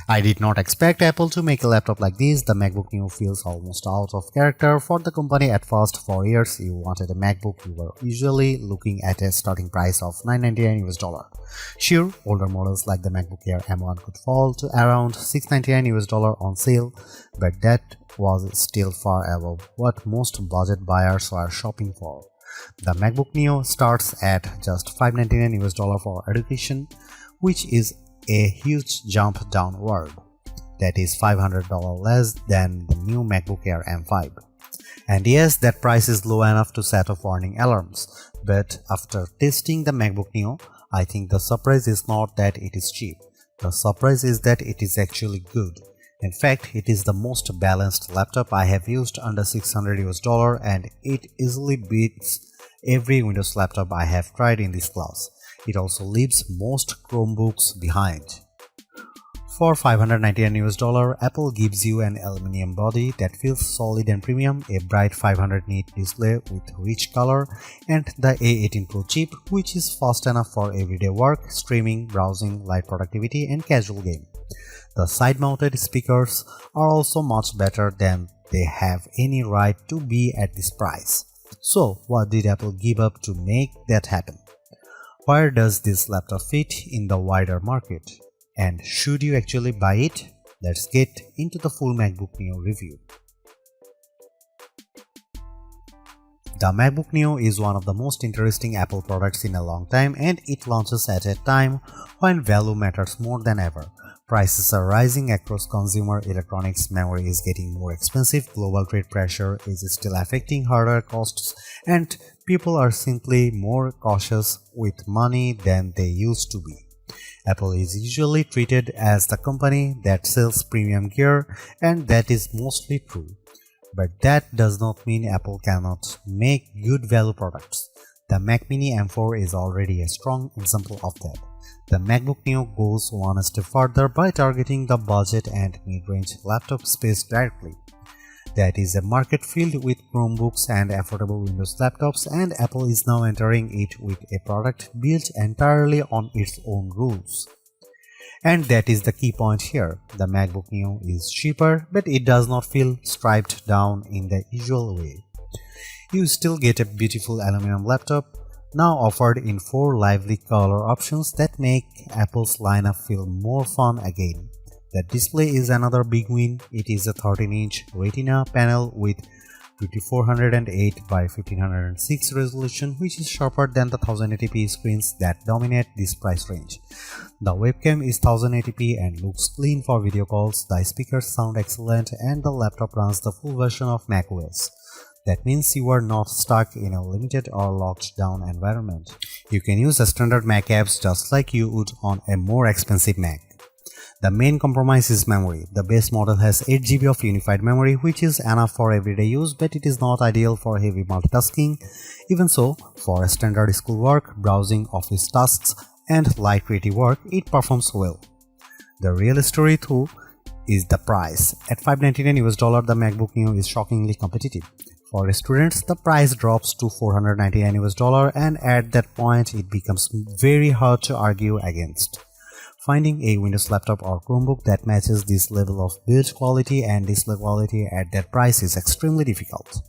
I did not expect Apple to make a laptop like this. The MacBook Neo feels almost out of character for the company at first. For years, you wanted a MacBook, you were usually looking at a starting price of $999 US. Sure, older models like the MacBook Air M1 could fall to around $699 US on sale, but that was still far above what most budget buyers were shopping for. The MacBook Neo starts at just $599 US for education, which is a huge jump downward. That is $500 less than the new MacBook Air M5. And yes, that price is low enough to set off warning alarms, but after testing the MacBook Neo, I think the surprise is not that it is cheap. The surprise is that it is actually good. In fact, it is the most balanced laptop I have used under $600 US, and it easily beats every Windows laptop I have tried in this class. It also leaves most Chromebooks behind. For $599 US, Apple gives you an aluminum body that feels solid and premium, a bright 500 nit display with rich color, and the A18 Pro chip, which is fast enough for everyday work, streaming, browsing, light productivity, and casual game. The side-mounted speakers are also much better than they have any right to be at this price. So, what did Apple give up to make that happen? Where does this laptop fit in the wider market? And should you actually buy it? Let's get into the full MacBook Neo review. The MacBook Neo is one of the most interesting Apple products in a long time, and it launches at a time when value matters more than ever. Prices are rising across consumer electronics, memory is getting more expensive, global trade pressure is still affecting hardware costs, and people are simply more cautious with money than they used to be. Apple is usually treated as the company that sells premium gear, and that is mostly true. But that does not mean Apple cannot make good value products. The Mac Mini M4 is already a strong example of that. The MacBook Neo goes one step further by targeting the budget and mid-range laptop space directly. That is a market filled with Chromebooks and affordable Windows laptops, and Apple is now entering it with a product built entirely on its own rules. And that is the key point here. The MacBook Neo is cheaper, but it does not feel striped down in the usual way. You still get a beautiful aluminum laptop, now offered in 4 lively color options that make Apple's lineup feel more fun again. The display is another big win. It is a 13-inch Retina panel with 2408 by 1506 resolution, which is sharper than the 1080p screens that dominate this price range. The webcam is 1080p and looks clean for video calls, the speakers sound excellent, and the laptop runs the full version of macOS. That means you are not stuck in a limited or locked down environment. You can use the standard Mac apps just like you would on a more expensive Mac. The main compromise is memory. The base model has 8GB of unified memory, which is enough for everyday use, but it is not ideal for heavy multitasking. Even so, for standard schoolwork, browsing, office tasks, and light creative work, it performs well. The real story though is the price. At $599 US, the MacBook Neo is shockingly competitive. For students, the price drops to $499 US, and at that point, it becomes very hard to argue against. Finding a Windows laptop or Chromebook that matches this level of build quality and display quality at that price is extremely difficult.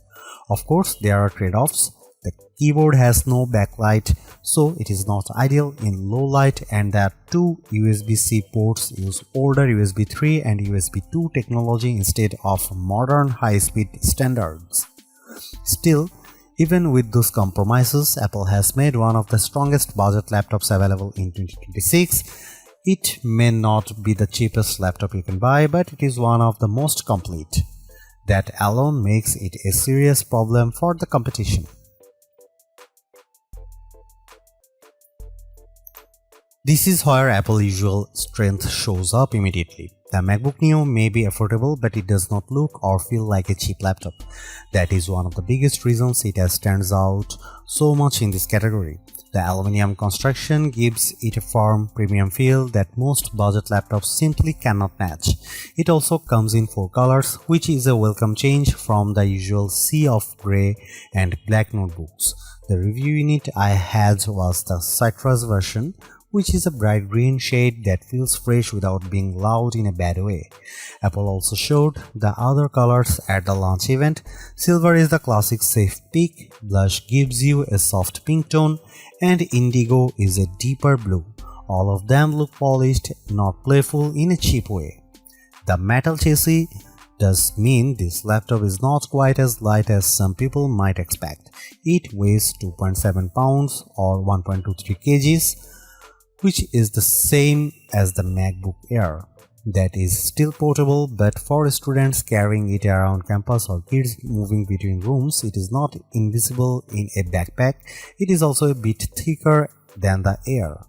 Of course, there are trade-offs. The keyboard has no backlight, so it is not ideal in low light, and the 2 USB-C ports use older USB 3 and USB 2 technology instead of modern high-speed standards. Still, even with those compromises, Apple has made one of the strongest budget laptops available in 2026. It may not be the cheapest laptop you can buy, but it is one of the most complete. That alone makes it a serious problem for the competition. This is where Apple's usual strength shows up immediately. The MacBook Neo may be affordable, but it does not look or feel like a cheap laptop. That is one of the biggest reasons it stands out so much in this category. The aluminum construction gives it a firm, premium feel that most budget laptops simply cannot match. It also comes in 4 colors, which is a welcome change from the usual sea of grey and black notebooks. The review unit I had was the citrus version, which is a bright green shade that feels fresh without being loud in a bad way. Apple also showed the other colors at the launch event. Silver is the classic safe pick, blush gives you a soft pink tone, and indigo is a deeper blue. All of them look polished, not playful in a cheap way. The metal chassis does mean this laptop is not quite as light as some people might expect. It weighs 2.7 pounds or 1.23 kgs, which is the same as the MacBook Air. That is still portable, but for students carrying it around campus or kids moving between rooms, it is not invisible in a backpack. It is also a bit thicker than the Air.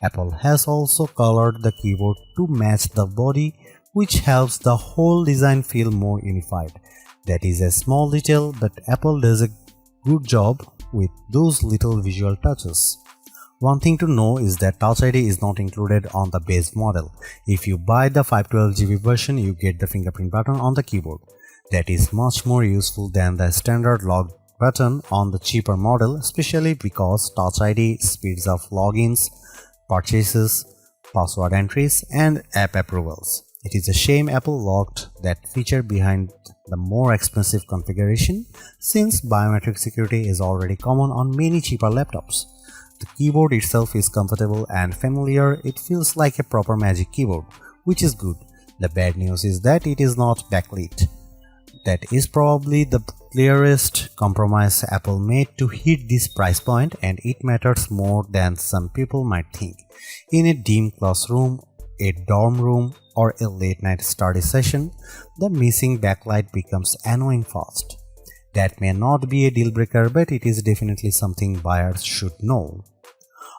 Apple has also colored the keyboard to match the body, which helps the whole design feel more unified. That is a small detail, but Apple does a good job with those little visual touches. One thing to know is that Touch ID is not included on the base model. If you buy the 512GB version, you get the fingerprint button on the keyboard. That is much more useful than the standard log button on the cheaper model, especially because Touch ID speeds up logins, purchases, password entries, and app approvals. It is a shame Apple locked that feature behind the more expensive configuration, since biometric security is already common on many cheaper laptops. The keyboard itself is comfortable and familiar. It feels like a proper Magic Keyboard, which is good. The bad news is that it is not backlit. That is probably the clearest compromise Apple made to hit this price point, and it matters more than some people might think. In a dim classroom, a dorm room, or a late-night study session, the missing backlight becomes annoying fast. That may not be a deal breaker, but it is definitely something buyers should know.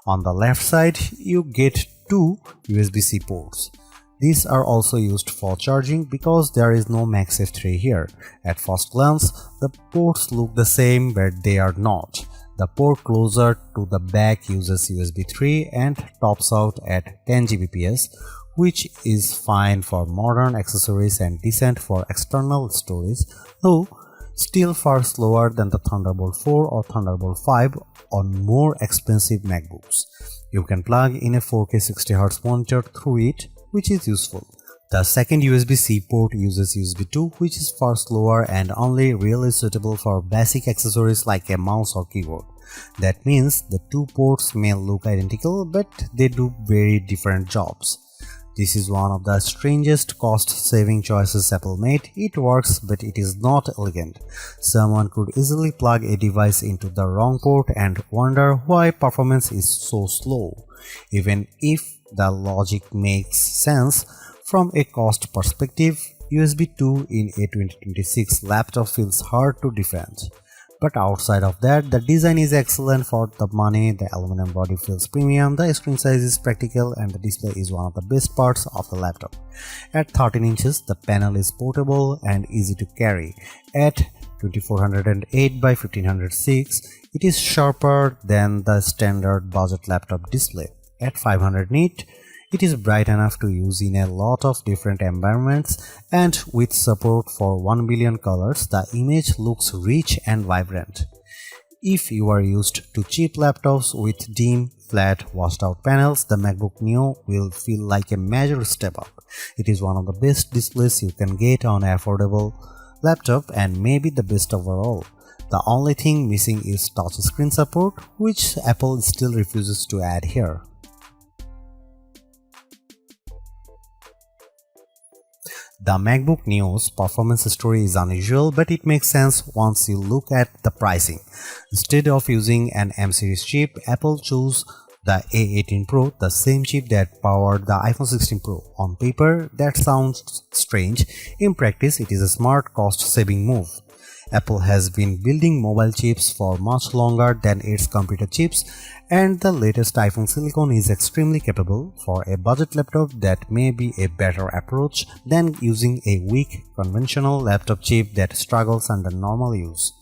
On the left side, you get two USB-C ports. These are also used for charging because there is no MagSafe 3 here. At first glance, the ports look the same, but they are not. The port closer to the back uses USB 3 and tops out at 10 Gbps, which is fine for modern accessories and decent for external storage, though still far slower than the Thunderbolt 4 or Thunderbolt 5 on more expensive MacBooks. You can plug in a 4K 60Hz monitor through it, which is useful. The second USB-C port uses USB 2, which is far slower and only really suitable for basic accessories like a mouse or keyboard. That means the two ports may look identical, but they do very different jobs. This is one of the strangest cost-saving choices Apple made. It works, but it is not elegant. Someone could easily plug a device into the wrong port and wonder why performance is so slow. Even if the logic makes sense from a cost perspective, USB 2 in a 2026 laptop feels hard to defend. But outside of that, the design is excellent for the money, the aluminum body feels premium, the screen size is practical, and the display is one of the best parts of the laptop. At 13 inches, the panel is portable and easy to carry. At 2408 by 1506, it is sharper than the standard budget laptop display. At 500 nit, it is bright enough to use in a lot of different environments, and with support for 1 billion colors, the image looks rich and vibrant. If you are used to cheap laptops with dim, flat, washed-out panels, the MacBook Neo will feel like a major step up. It is one of the best displays you can get on an affordable laptop and maybe the best overall. The only thing missing is touchscreen support, which Apple still refuses to add here. The MacBook Neo's performance story is unusual, but it makes sense once you look at the pricing. Instead of using an M series chip, Apple chose the A18 Pro, the same chip that powered the iPhone 16 Pro. On paper, that sounds strange. In practice, it is a smart cost-saving move. Apple has been building mobile chips for much longer than its computer chips, and the latest iPhone silicon is extremely capable. For a budget laptop, that may be a better approach than using a weak conventional laptop chip that struggles under normal use.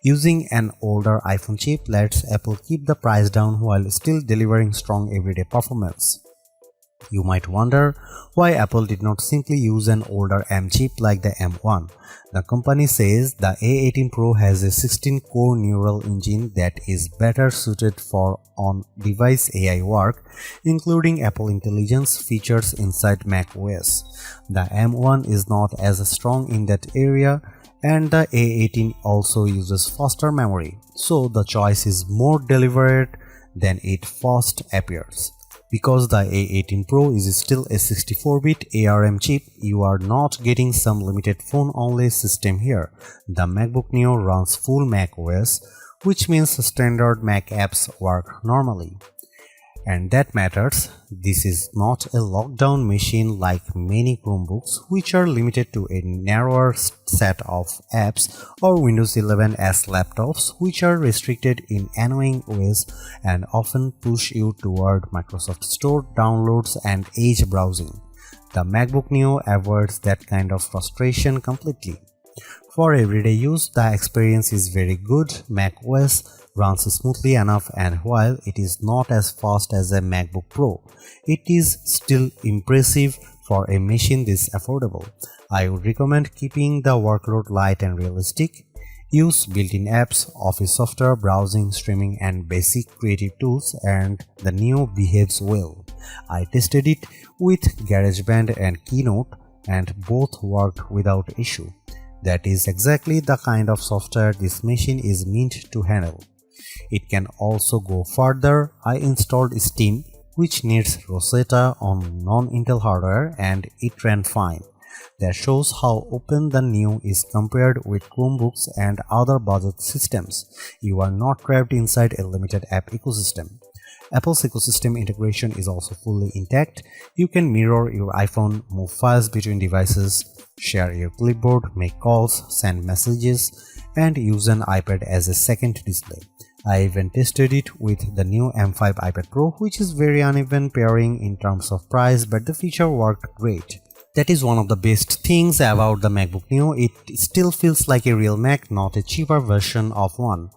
Using an older iPhone chip lets Apple keep the price down while still delivering strong everyday performance. You might wonder why Apple did not simply use an older M chip like the M1. The company says the A18 Pro has a 16-core neural engine that is better suited for on-device AI work, including Apple Intelligence features inside macOS. The M1 is not as strong in that area, and the A18 also uses faster memory, so the choice is more deliberate than it first appears. Because the A18 Pro is still a 64-bit ARM chip, you are not getting some limited phone-only system here. The MacBook Neo runs full macOS, which means standard Mac apps work normally. And that matters. This is not a lockdown machine like many Chromebooks, which are limited to a narrower set of apps, or Windows 11s laptops, which are restricted in annoying ways and often push you toward Microsoft Store downloads and Edge browsing. The MacBook Neo avoids that kind of frustration completely. For everyday use, the experience is very good. macOS runs smoothly enough, and while it is not as fast as a MacBook Pro, it is still impressive for a machine this affordable. I would recommend keeping the workload light and realistic. Use built-in apps, office software, browsing, streaming, and basic creative tools, and the Neo behaves well. I tested it with GarageBand and Keynote, and both worked without issue. That is exactly the kind of software this machine is meant to handle. It can also go further. I installed Steam, which needs Rosetta on non-Intel hardware, and it ran fine. That shows how open the Neo is compared with Chromebooks and other budget systems. You are not trapped inside a limited app ecosystem. Apple's ecosystem integration is also fully intact. You can mirror your iPhone, move files between devices, share your clipboard, make calls, send messages, and use an iPad as a second display. I even tested it with the new M5 iPad Pro, which is very uneven pairing in terms of price, but the feature worked great. That is one of the best things about the MacBook Neo. It still feels like a real Mac, not a cheaper version of one.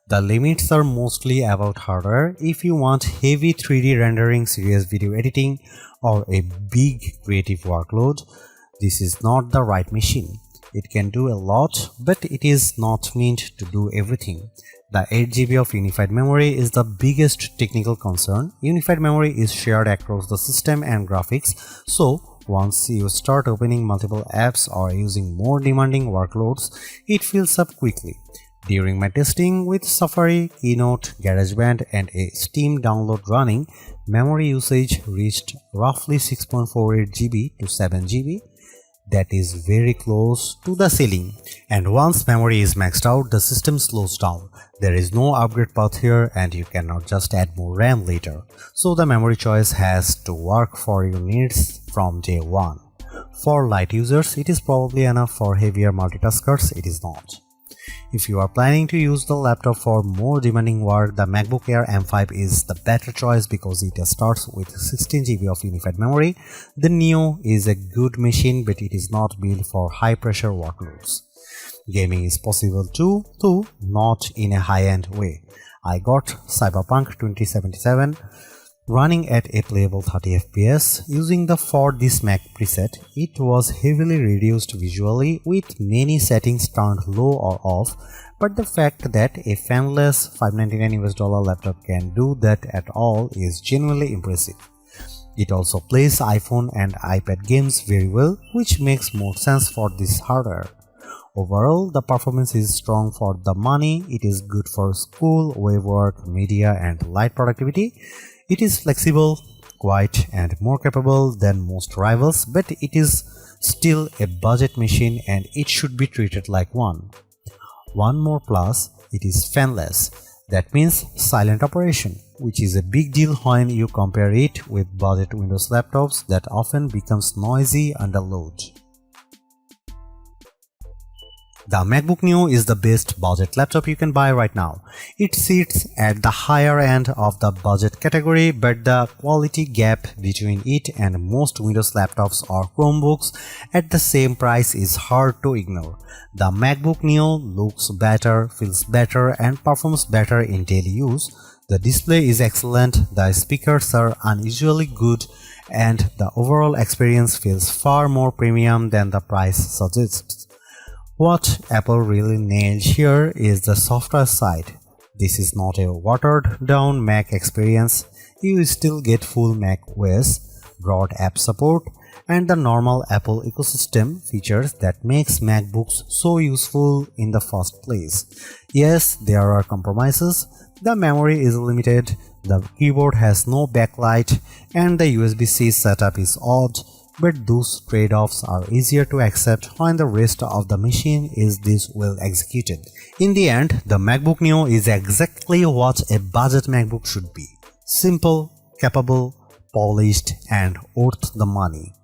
The limits are mostly about hardware. If you want heavy 3D rendering, serious video editing, or a big creative workload, this is not the right machine. It can do a lot, but it is not meant to do everything. The 8GB of unified memory is the biggest technical concern. Unified memory is shared across the system and graphics, so once you start opening multiple apps or using more demanding workloads, it fills up quickly. During my testing with Safari, Keynote, GarageBand, and a Steam download running, memory usage reached roughly 6.48 GB to 7 GB. That is very close to the ceiling. And once memory is maxed out, the system slows down. There is no upgrade path here, and you cannot just add more RAM later. So the memory choice has to work for your needs from day one. For light users, it is probably enough. For heavier multitaskers, it is not. If you are planning to use the laptop for more demanding work, the MacBook Air M5 is the better choice because it starts with 16 GB of unified memory. The Neo is a good machine, but it is not built for high-pressure workloads. Gaming is possible too, though not in a high-end way. I got Cyberpunk 2077 running at a playable 30 FPS using the For This Mac preset. It was heavily reduced visually with many settings turned low or off, but the fact that a fanless $599 laptop can do that at all is genuinely impressive. It also plays iPhone and iPad games very well, which makes more sense for this hardware. Overall, the performance is strong for the money. It is good for school, web work, media, and light productivity. It is flexible, quiet, and more capable than most rivals, but it is still a budget machine and it should be treated like one. One more plus, it is fanless. That means silent operation, which is a big deal when you compare it with budget Windows laptops that often becomes noisy under load. The MacBook Neo is the best budget laptop you can buy right now. It sits at the higher end of the budget category, but the quality gap between it and most Windows laptops or Chromebooks at the same price is hard to ignore. The MacBook Neo looks better, feels better, and performs better in daily use. The display is excellent, the speakers are unusually good, and the overall experience feels far more premium than the price suggests. What Apple really nailed here is the software side. This is not a watered down Mac experience. You still get full Mac OS, broad app support, and the normal Apple ecosystem features that makes MacBooks so useful in the first place. Yes, there are compromises. The memory is limited, the keyboard has no backlight, and the USB-C setup is odd, but those trade-offs are easier to accept when the rest of the machine is this well executed. In the end, the MacBook Neo is exactly what a budget MacBook should be. Simple, capable, polished, and worth the money.